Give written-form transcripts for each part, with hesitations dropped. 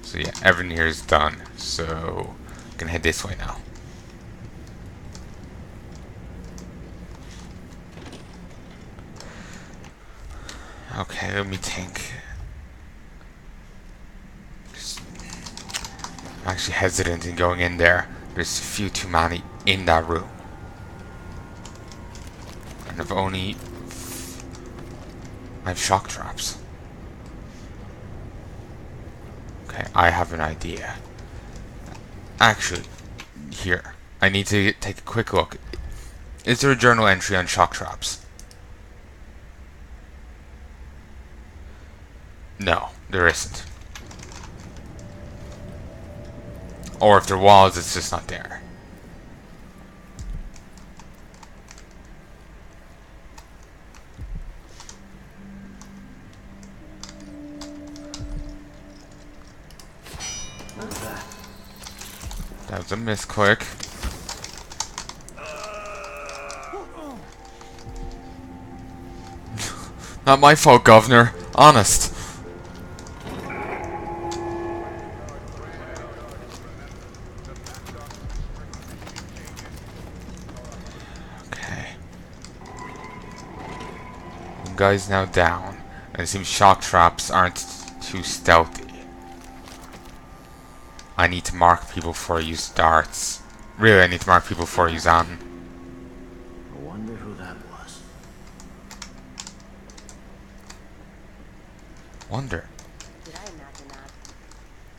So yeah, everything here is done. So I'm gonna head this way now. Okay, let me think. I'm actually hesitant in going in there. There's a few too many in that room. And I have shock traps. Okay, I have an idea. Actually, here. I need to take a quick look. Is there a journal entry on shock traps? No, there isn't. Or if there was, it's just not there. That was a misclick. Not my fault, Governor. Honest. Okay. One guy's now down. And it seems shock traps aren't too stealthy. I need to mark people before I use darts. Really, I need to mark people before I use on. I wonder who that was. Wonder. Did I imagine that?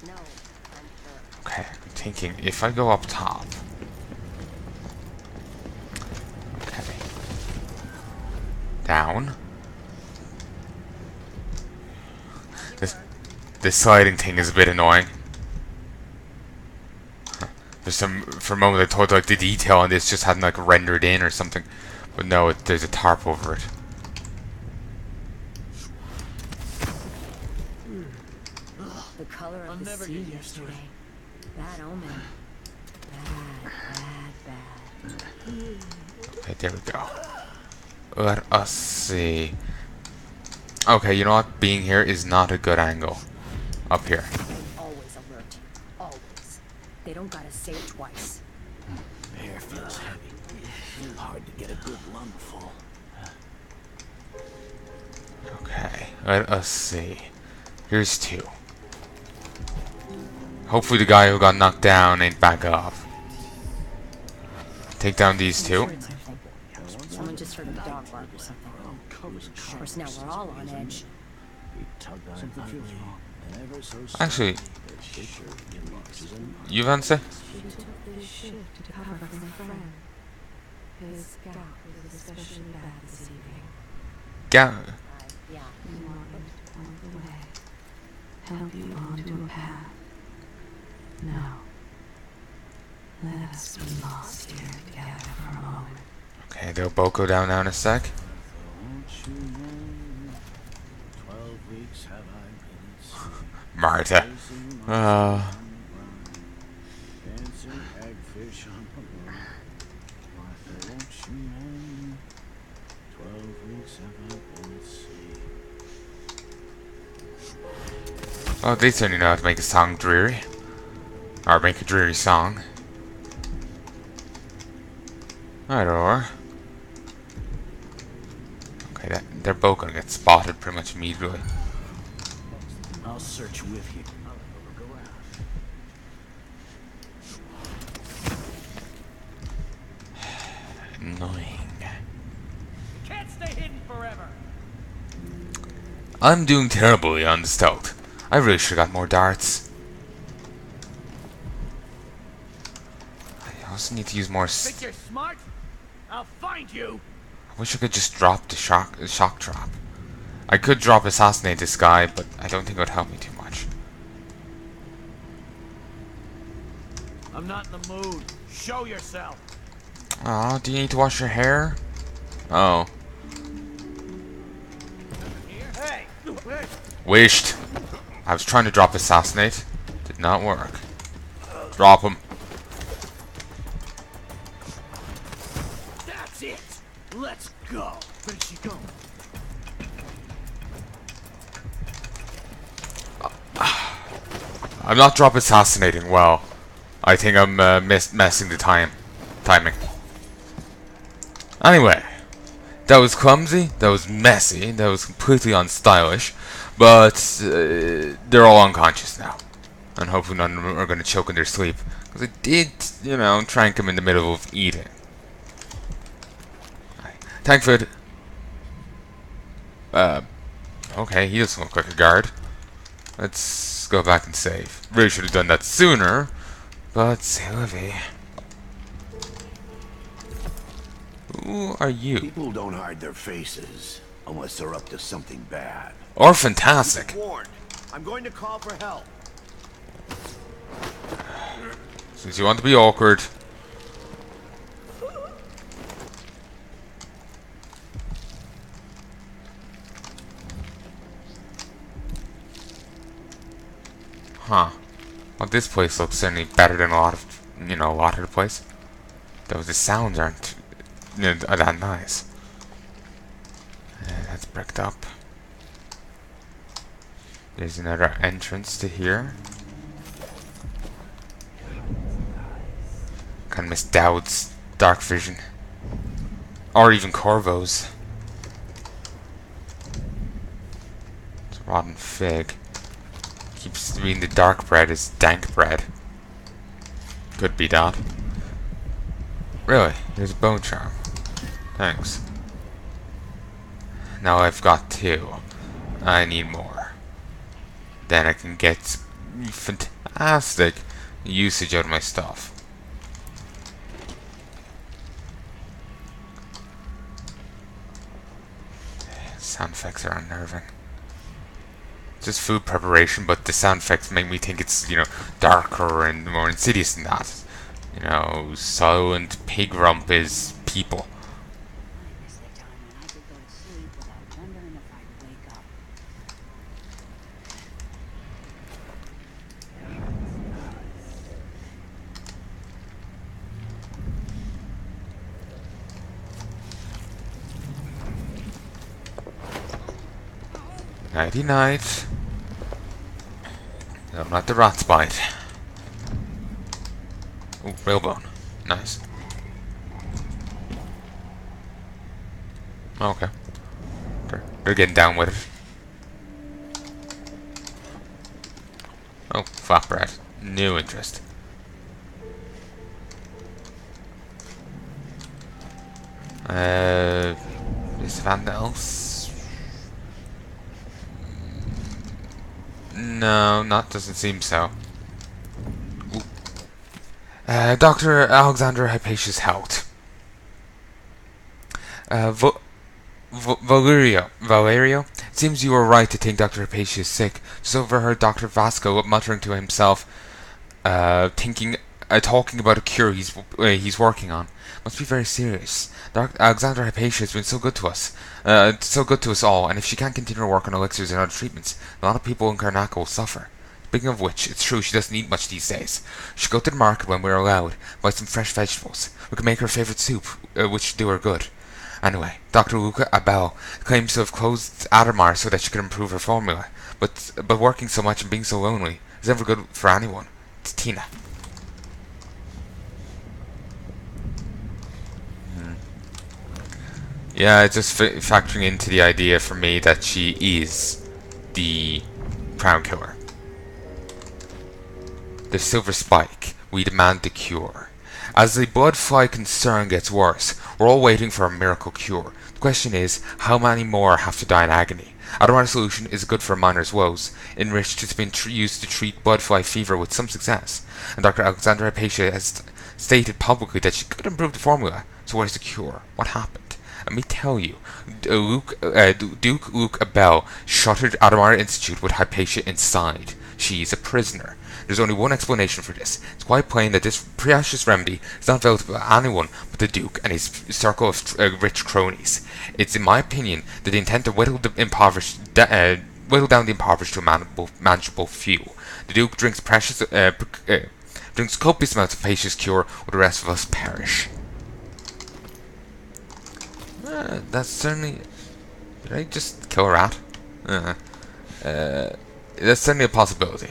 No, I'm sure. Okay, I'm thinking if I go up top. Okay. Down. This sliding thing is a bit annoying. For a moment I thought like the detail on this just hadn't like rendered in or something, but no, there's a tarp over it. The color of the sea yesterday. Bad omen. Bad. Okay, there we go. Let us see. Okay, you know what? Being here is not a good angle. Up here. Always alert. Always. They don't gotta say it twice. Air feels heavy. Hard to get a good lungful. Okay, let us see. Here's two. Hopefully the guy who got knocked down ain't back up. Take down these two. Someone just heard a dog bark or something. Of course, now we're all on edge. Actually, you answer? She took this ship to cover from a friend. His scalp was especially bad this evening. Yeah. Yeah. We want him to point the way, help you onto a path. Now, let us be lost here together for a moment. Okay, they'll both go down now in a sec. 12 weeks have I been Marta. dancing hagfish on the moon. Martha, won't you know? 12 weeks have I been at sea. Oh, they certainly know how to make a song dreary. Or make a dreary song. Or. Okay, they're both gonna get spotted pretty much immediately. I'll search with you. Annoying. Can't stay hidden forever. I'm doing terribly on the stealth. I really should have got more darts. I also need to use more. Think you're smart? I'll find you. I wish I could just drop the shock trap. I could drop assassinate this guy, but I don't think it would help me too much. I'm not in the mood. Show yourself. Oh, do you need to wash your hair? Oh. Hey. Wished. I was trying to drop assassinate. Did not work. Drop him. That's it. Let's go. Where'd she go? I'm not drop assassinating well. I think I'm messing the timing. Anyway, that was clumsy, that was messy, that was completely unstylish, but they're all unconscious now. And hopefully none of them are going to choke in their sleep. Because I did, you know, trank them in the middle of eating. Thankfully, okay, he doesn't look like a guard. Let's go back and save. Really should have done that sooner, but Sylvie. Who are you? People don't hide their faces unless they're up to something bad. Or fantastic. Warned. I'm going to call for help. Since you want to be awkward. Huh. Well, this place looks certainly better than a lot of, you know, a lot of the place. Though the sounds aren't, you know, that nice. That's bricked up. There's another entrance to here. Kind of miss Dowd's dark vision. Or even Corvo's. It's a rotten fig. Keeps reading the dark bread as dank bread. Could be that. Really, there's a bone charm. Thanks. Now I've got 2. I need more. Then I can get fantastic usage out of my stuff. Sound effects are unnerving. Just food preparation, but the sound effects make me think it's, you know, darker and more insidious than that. You know, silent pig rump is people. I miss the time when I could go to sleep without wondering if I'd wake up. Nighty night. No, not the rat's bite. Ooh, railbone. Nice. Okay. They're getting down with it. Oh, flatbread. New interest. Is there anything else? No, doesn't seem so. Dr. Alexander Hypatia's health. Valerio, it seems you were right to think Dr. Hypatia is sick. Just overheard Dr. Vasco muttering to himself, talking about a cure he's working on. Must be very serious. Dr. Alexander Hypatia has been so good to us. So good to us all, and if she can't continue her work on elixirs and other treatments, a lot of people in Karnaca will suffer. Speaking of which, it's true she doesn't eat much these days. She should go to the market when we're allowed, buy some fresh vegetables. We can make her favourite soup, which should do her good. Anyway, Dr. Luca Abel claims to have closed Adamar so that she could improve her formula, but working so much and being so lonely is never good for anyone. It's Tina. Yeah, it's just factoring into the idea for me that she is the crown killer. The silver spike. We demand the cure. As the bloodfly concern gets worse, we're all waiting for a miracle cure. The question is, how many more have to die in agony? Adamar's solution is good for miner's woes, enriched it's been used to treat bloodfly fever with some success, and Dr. Alexander Hypatia has stated publicly that she could improve the formula. So where's the cure? What happened? Let me tell you, Duke Luke Abel shuttered Adamar Institute with Hypatia inside. She's a prisoner. There's only one explanation for this. It's quite plain that this precious remedy is not available to anyone but the Duke and his circle of rich cronies. It's, in my opinion, that the intent to whittle down the impoverished to a manageable few. The Duke drinks drinks copious amounts of Hypatia's cure, while the rest of us perish. That's certainly... Did I just kill a rat? That's certainly a possibility.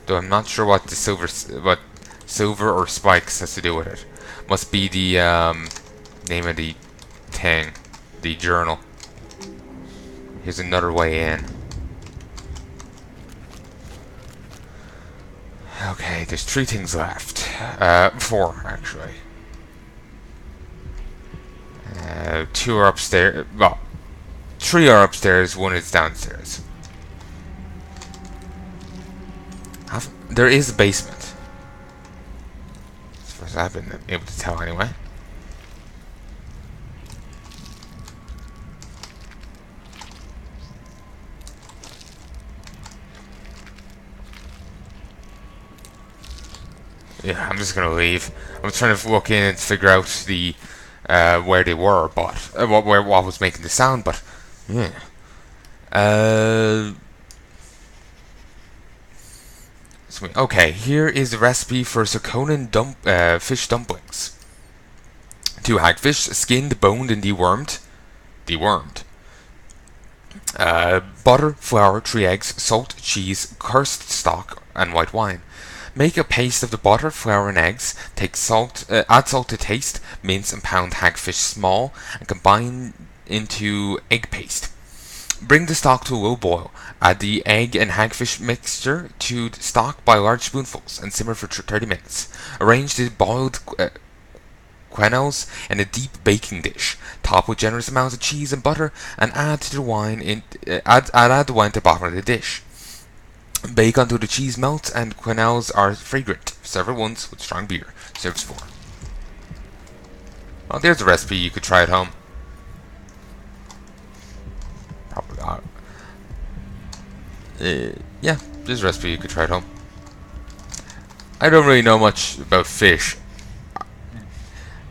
Though I'm not sure what the what silver or spikes has to do with it. Must be the name of the thing, the journal. Here's another way in. Okay, there's 3 things left. 4 actually. 2 are upstairs. Well, 3 are upstairs. 1 is downstairs. There is a basement. As far as I've been able to tell, anyway. Yeah, I'm just gonna leave. I'm trying to look in and figure out the where they were, but what was making the sound. But yeah. Okay, here is the recipe for Sakonan fish dumplings. 2 hagfish, skinned, boned, and dewormed. Butter, flour, 3 eggs, salt, cheese, cursed stock, and white wine. Make a paste of the butter, flour, and eggs. Add salt to taste. Mince and pound hagfish small, and combine into egg paste. Bring the stock to a low boil. Add the egg and hagfish mixture to the stock by large spoonfuls and simmer for 30 minutes. Arrange the boiled quenelles in a deep baking dish. Top with generous amounts of cheese and butter, and add the wine add the wine to the bottom of the dish. Bake until the cheese melts and quenelles are fragrant. Serve it once with strong beer. Serves 4. Well, there's a recipe you could try at home. Probably not. Yeah, there's a recipe you could try at home. I don't really know much about fish.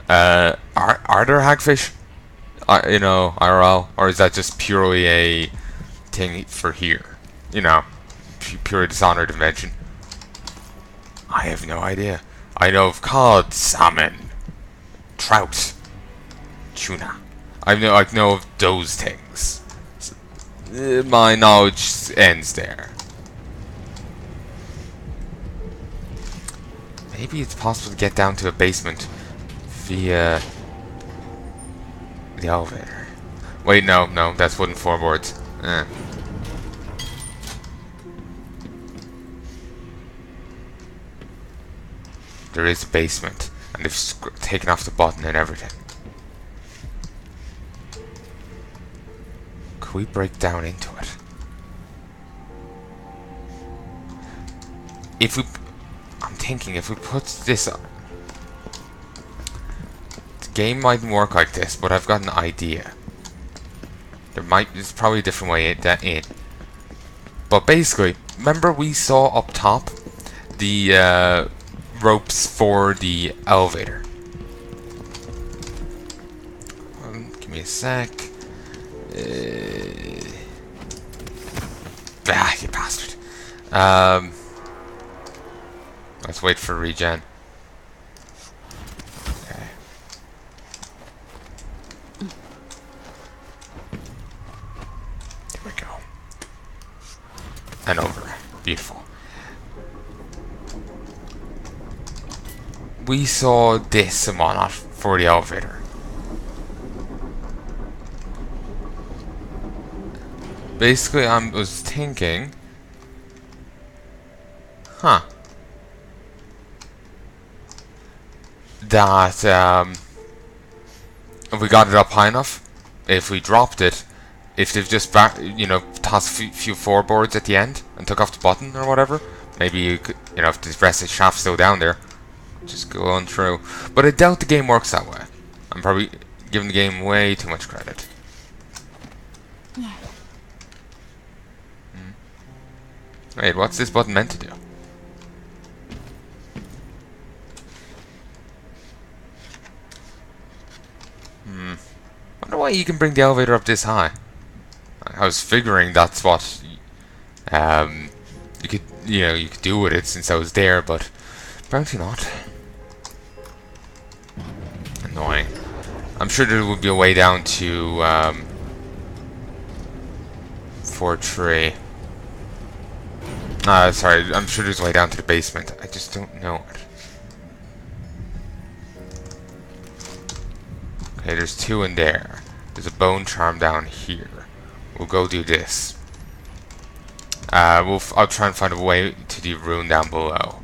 Are there hagfish? You know, IRL, or is that just purely a thing for here? You know, pure Dishonored invention. I have no idea. I know of cod, salmon, trout, tuna. I know of those things. My knowledge ends there. Maybe it's possible to get down to a basement via the elevator. Wait, no, that's wooden floorboards. There is a basement, and they've taken off the button and everything. Could we break down into it? I'm thinking if we put this up, the game mightn't work like this, but I've got an idea. There's probably a different way in. But basically, remember we saw up top the ropes for the elevator. Give me a sec. You bastard. Let's wait for regen. Okay. There we go. And over. Beautiful. We saw this and whatnot for the elevator. Basically, I was thinking, that if we got it up high enough, if we dropped it, if they've just tossed a few floorboards at the end and took off the button or whatever, maybe you could, if the rest of the shaft's still down there, just go on through. But I doubt the game works that way. I'm probably giving the game way too much credit. Wait, what's this button meant to do? Wonder why you can bring the elevator up this high. I was figuring that's what you could do with it since I was there, but apparently not. Annoying. I'm sure there would be a way down to Fort Tree. Sorry, I'm sure there's a way down to the basement. I just don't know it. Okay, there's 2 in there. There's a bone charm down here. We'll go do this. I'll try and find a way to the rune down below.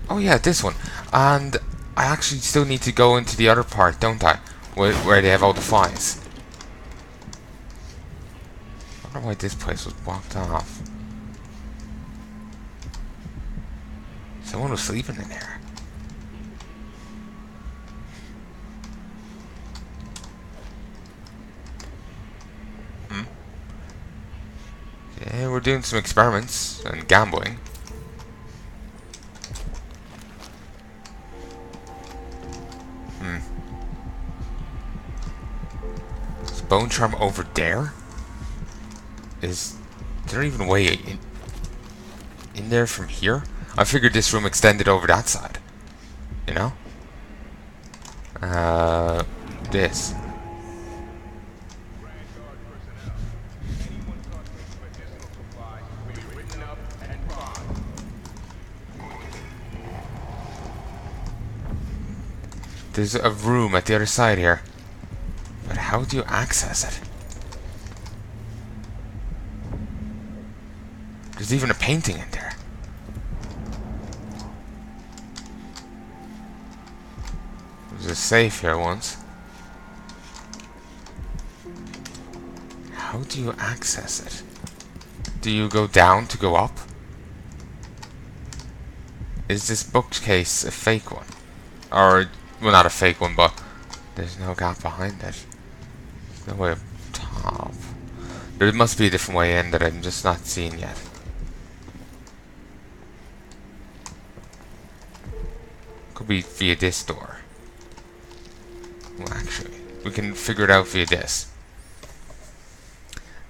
Oh yeah, this one. And I actually still need to go into the other part, don't I? Where they have all the flies. I don't know why this place was blocked off. Someone was sleeping in there. Yeah, we're doing some experiments and gambling. Is bone charm over there? Is there even a way in there from here? I figured this room extended over that side. You know? This. There's a room at the other side here. But how do you access it? There's even a painting in there. There's a safe here once. How do you access it? Do you go down to go up? Is this bookcase a fake one? Or, well, not a fake one, but there's no gap behind it. There's no way up top. There must be a different way in that I'm just not seeing yet. Could be via this door. Well, actually, we can figure it out via this.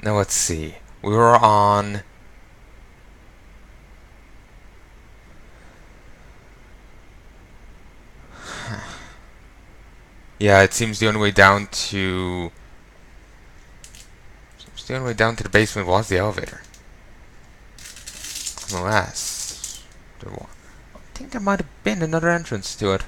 Now let's see. We were on... Yeah, it seems the only way down to... the only way down to the basement was the elevator. Unless... I think there might have been another entrance to it.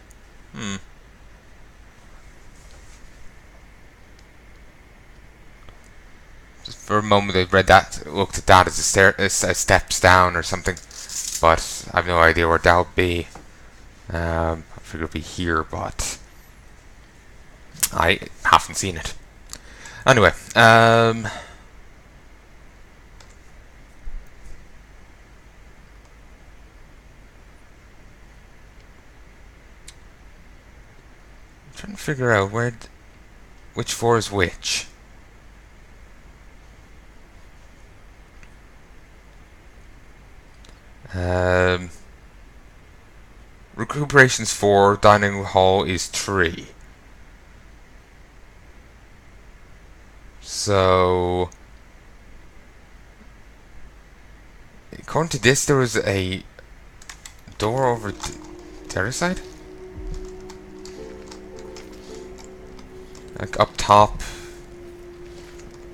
Just for a moment I read that, looked at that as a steps down or something. But I have no idea where that would be. I figured it'd be here, but... I haven't seen it. Anyway, I'm trying to figure out which floor is which. Recuperation's 4, dining hall is 3. So, according to this, there was a door over the other side? Like up top?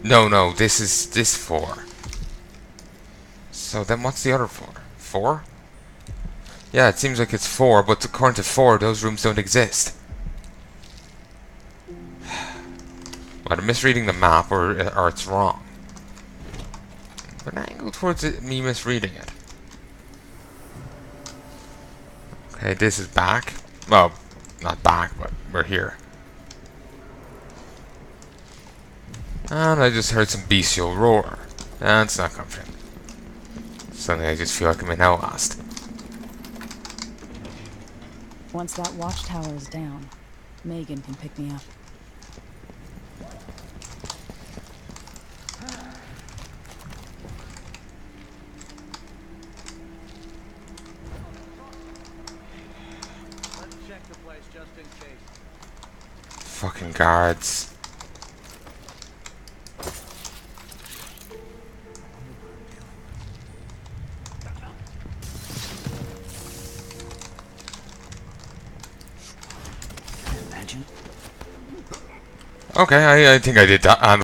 No, this is this floor. So then what's the other floor? 4? Yeah, it seems like it's 4, but according to 4, those rooms don't exist. Either misreading the map or it's wrong. But I go towards me misreading it. Okay, this is back. Well, not back, but we're here. And I just heard some bestial roar. That's not comforting. Suddenly I just feel like I'm in Outlast. Once that watchtower is down, Megan can pick me up. Let's check the place just in case. Fucking guards. Okay, I think I did that.